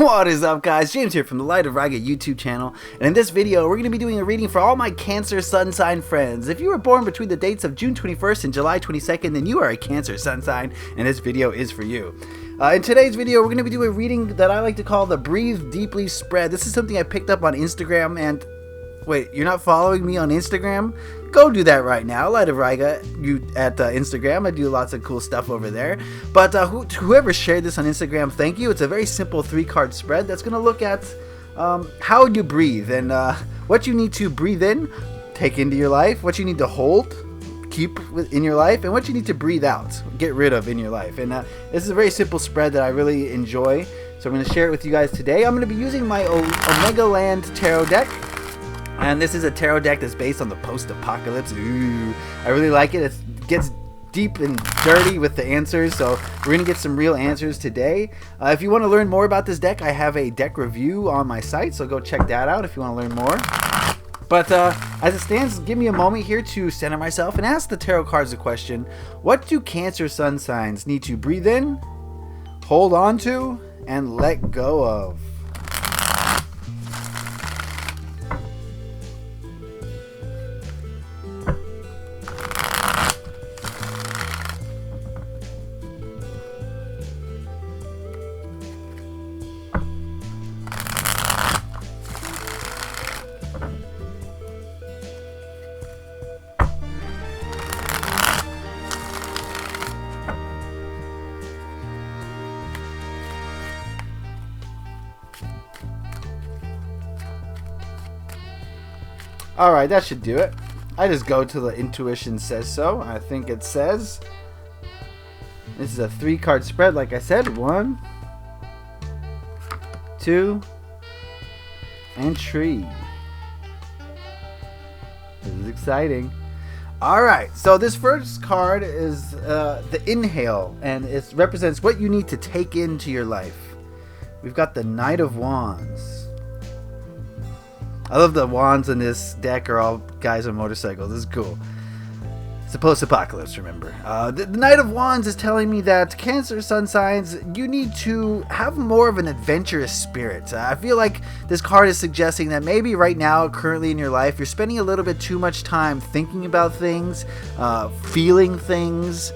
What is up, guys? James here from the Light of Raga YouTube channel, and in this video we're going to be doing a reading for all my Cancer sun sign friends. If you were born between the dates of June 21st and July 22nd, then you are a Cancer sun sign, and this video is for you. In today's video we're going to be doing a reading that I like to call the Breathe Deeply spread. This is something I picked up on Instagram, and wait, you're not following me on Instagram? Go do that right now. Light of Raga at Instagram. I do lots of cool stuff over there. But whoever shared this on Instagram, thank you. It's a very simple 3-card spread that's going to look at how you breathe and what you need to breathe in, take into your life, what you need to hold, keep in your life, and what you need to breathe out, get rid of in your life. And this is a very simple spread that I really enjoy. So I'm going to share it with you guys today. I'm going to be using my Omegaland Tarot deck. And this is a tarot deck that's based on the post-apocalypse. Ooh, I really like it. It gets deep and dirty with the answers, so we're going to get some real answers today. If you want to learn more about this deck, I have a deck review on my site, so go check that out if you want to learn more. But as it stands, give me a moment here to center myself and ask the tarot cards a question. What do Cancer sun signs need to breathe in, hold on to, and let go of? Alright, that should do it. I just go to the intuition says so. I think it says. This is a 3-card spread, like I said. 1, 2, and 3. This is exciting. Alright, so this first card is the inhale, and it represents what you need to take into your life. We've got the Knight of Wands. I love the wands in this deck are all guys on motorcycles. This is cool. It's a post-apocalypse, remember. The Knight of Wands is telling me that Cancer sun signs, you need to have more of an adventurous spirit. I feel like this card is suggesting that maybe right now, currently in your life, you're spending a little bit too much time thinking about things, feeling things,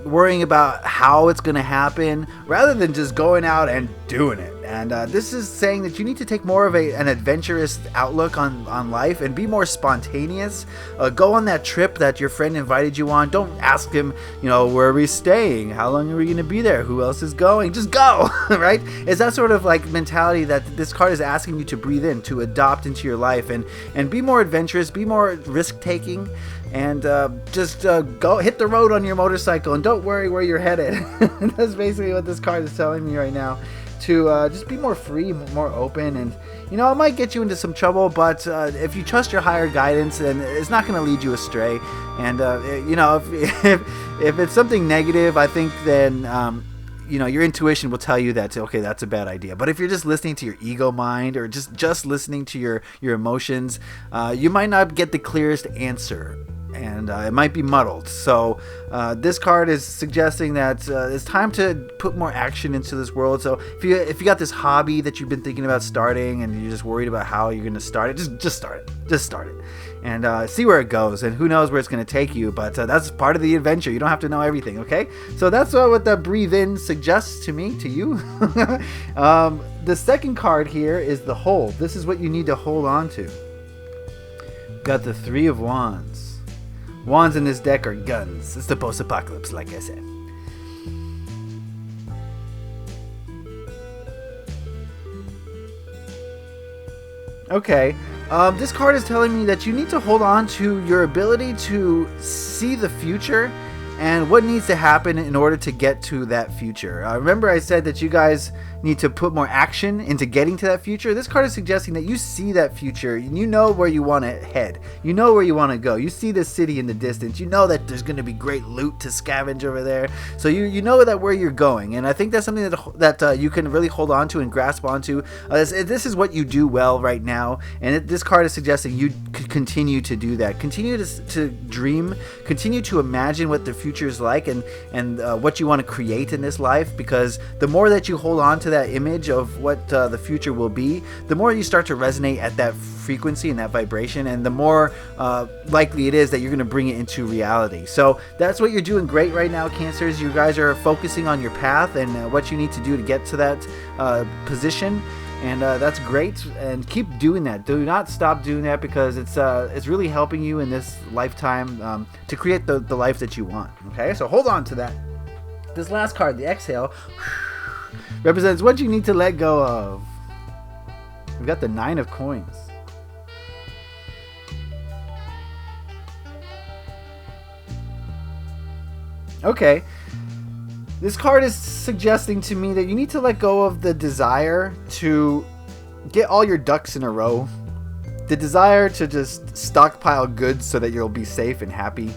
worrying about how it's going to happen, rather than just going out and doing it. And this is saying that you need to take more of an adventurous outlook on life and be more spontaneous. Go on that trip that your friend invited you on. Don't ask him, where are we staying? How long are we going to be there? Who else is going? Just go, right? It's that sort of like mentality that this card is asking you to breathe in, to adopt into your life and be more adventurous, be more risk-taking, and just go hit the road on your motorcycle and don't worry where you're headed. That's basically what this card is telling me right now. To just be more free, more open, and it might get you into some trouble, but if you trust your higher guidance, then it's not going to lead you astray. And if it's something negative, I think then your intuition will tell you that, okay, that's a bad idea. But if you're just listening to your ego mind, or just listening to your emotions, you might not get the clearest answer. And it might be muddled. So this card is suggesting that it's time to put more action into this world. So if you got this hobby that you've been thinking about starting and you're just worried about how you're going to start it, just start it, and see where it goes. And who knows where it's going to take you, but that's part of the adventure. You don't have to know everything, okay? So that's what the breathe in suggests to me, to you. The second card here is the hold. This is what you need to hold on to. Got the 3 of Wands. Wands in this deck are guns. It's the post-apocalypse, like I said. Okay, this card is telling me that you need to hold on to your ability to see the future and what needs to happen in order to get to that future. Remember I said that you guys need to put more action into getting to that future. This card is suggesting that you see that future and you know where you want to head. You know where you want to go. You see the city in the distance. You know that there's going to be great loot to scavenge over there. So you know that where you're going. And I think that's something that you can really hold on to and grasp onto. This is what you do well right now. And this card is suggesting you continue to do that. Continue to dream. Continue to imagine what the future future is like, and what you want to create in this life, because the more that you hold on to that image of what the future will be, the more you start to resonate at that frequency and that vibration, and the more likely it is that you're going to bring it into reality. So that's what you're doing great right now, Cancers. You guys are focusing on your path and what you need to do to get to that position. And that's great, and keep doing that. Do not stop doing that, because it's really helping you in this lifetime to create the life that you want. Okay, so hold on to that. This last card, the Exhale, represents what you need to let go of. We've got the Nine of Coins. Okay. This card is suggesting to me that you need to let go of the desire to get all your ducks in a row. The desire to just stockpile goods so that you'll be safe and happy.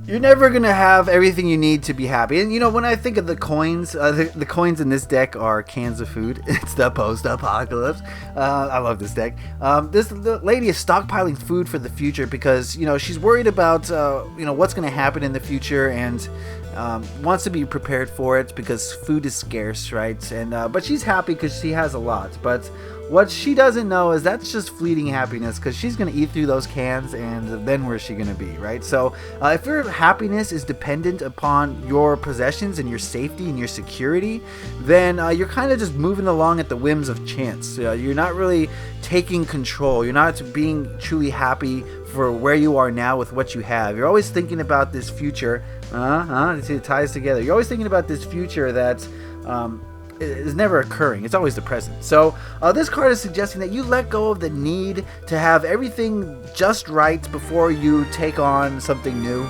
You're never going to have everything you need to be happy. And, you know, when I think of the coins, the coins in this deck are cans of food. It's the post-apocalypse. I love this deck. The lady is stockpiling food for the future because, you know, she's worried about, you know, what's going to happen in the future, and wants to be prepared for it because food is scarce, right? And but she's happy because she has a lot. But what she doesn't know is that's just fleeting happiness, because she's going to eat through those cans, and then where's she going to be, right? So if your happiness is dependent upon your possessions and your safety and your security, then you're kind of just moving along at the whims of chance. You're not really taking control. You're not being truly happy for where you are now with what you have. You're always thinking about this future. It ties together. You're always thinking about this future that is never occurring. It's always the present. So this card is suggesting that you let go of the need to have everything just right before you take on something new.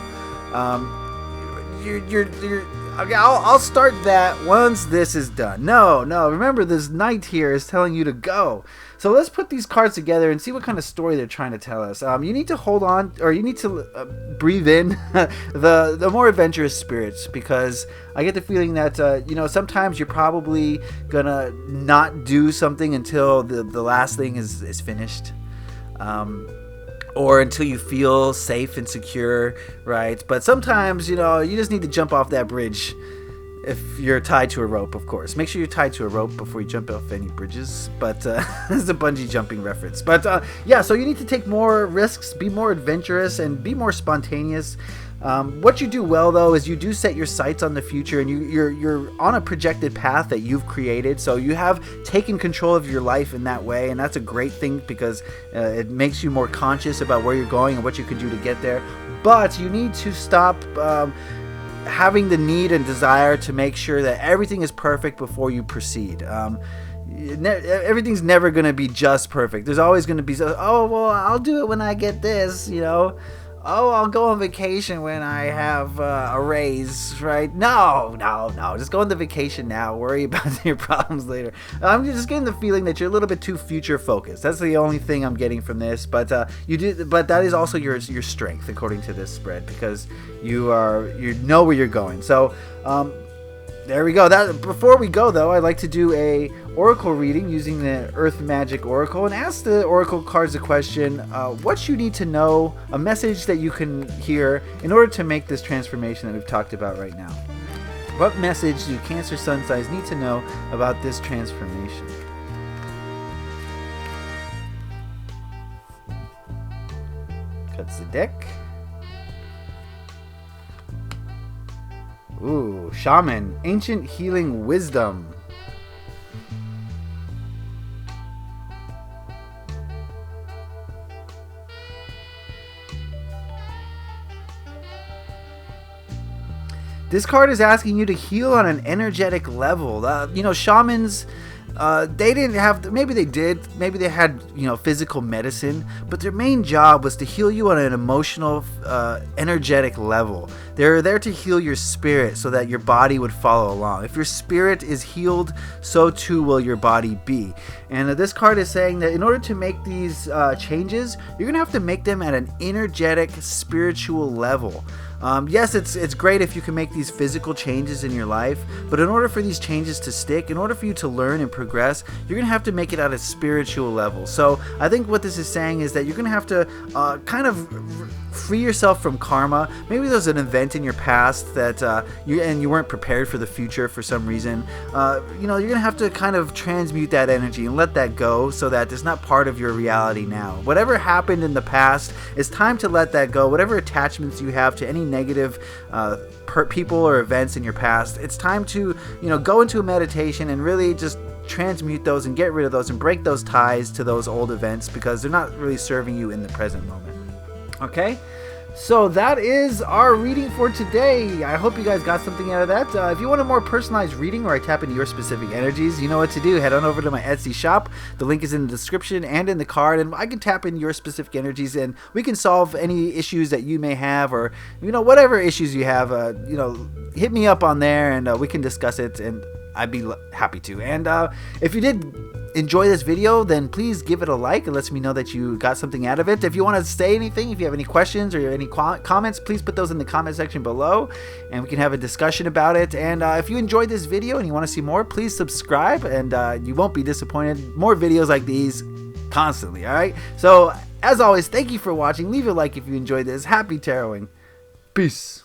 Okay, I'll start that once this is done. No, remember, this Knight here is telling you to go. So let's put these cards together and see what kind of story they're trying to tell us. You need to hold on, or you need to breathe in the more adventurous spirits, because I get the feeling that you know, sometimes you're probably gonna not do something until the last thing is finished. Or until you feel safe and secure, right? But sometimes, you know, you just need to jump off that bridge if you're tied to a rope, of course. Make sure you're tied to a rope before you jump off any bridges. But this is a bungee jumping reference. But yeah, so you need to take more risks, be more adventurous, and be more spontaneous. What you do well, though, is you do set your sights on the future, and you're on a projected path that you've created. So you have taken control of your life in that way, and that's a great thing, because it makes you more conscious about where you're going and what you can do to get there. But you need to stop having the need and desire to make sure that everything is perfect before you proceed. Everything's never going to be just perfect. There's always going to be, oh, well, I'll do it when I get this, you know. Oh, I'll go on vacation when I have a raise, right? No. Just go on the vacation now. Worry about your problems later. I'm just getting the feeling that you're a little bit too future focused. That's the only thing I'm getting from this. But but that is also your strength, according to this spread, because you know where you're going. So there we go. Before we go, though, I'd like to do a oracle reading using the Earth Magic Oracle, and ask the oracle cards a question: what you need to know, a message that you can hear in order to make this transformation that we've talked about right now. What message do Cancer Sun signs need to know about this transformation? Cuts the deck. Ooh, Shaman, Ancient Healing Wisdom. This card is asking you to heal on an energetic level. You know, shamans, they didn't have, maybe they did, maybe they had, you know, physical medicine, but their main job was to heal you on an emotional, energetic level. They're there to heal your spirit so that your body would follow along. If your spirit is healed, so too will your body be. And this card is saying that in order to make these changes, you're going to have to make them at an energetic, spiritual level. Yes, it's great if you can make these physical changes in your life, but in order for these changes to stick, in order for you to learn and progress, you're going to have to make it at a spiritual level. So I think what this is saying is that you're going to have to kind of free yourself from karma. Maybe there's an event in your past that you weren't prepared for the future for some reason. You know, you're gonna have to kind of transmute that energy and let that go, so that it's not part of your reality now. Whatever happened in the past, it's time to let that go. Whatever attachments you have to any negative people or events in your past, it's time to, you know, go into a meditation and really just transmute those and get rid of those and break those ties to those old events, because they're not really serving you in the present moment. Okay, so that is our reading for today. I hope you guys got something out of that. If you want a more personalized reading where I tap into your specific energies, you know what to do. Head on over to my Etsy shop. The link is in the description and in the card, and I can tap into your specific energies and we can solve any issues that you may have, or, you know, whatever issues you have, you know, hit me up on there and we can discuss it, and I'd be happy to. And if you did enjoy this video, then please give it a like. It lets me know that you got something out of it. If you want to say anything, if you have any questions or any comments, please put those in the comment section below and we can have a discussion about it. And if you enjoyed this video and you want to see more, please subscribe, and you won't be disappointed. More videos like these constantly. All right, so as always, thank you for watching. Leave a like if you enjoyed this. Happy taroting. Peace.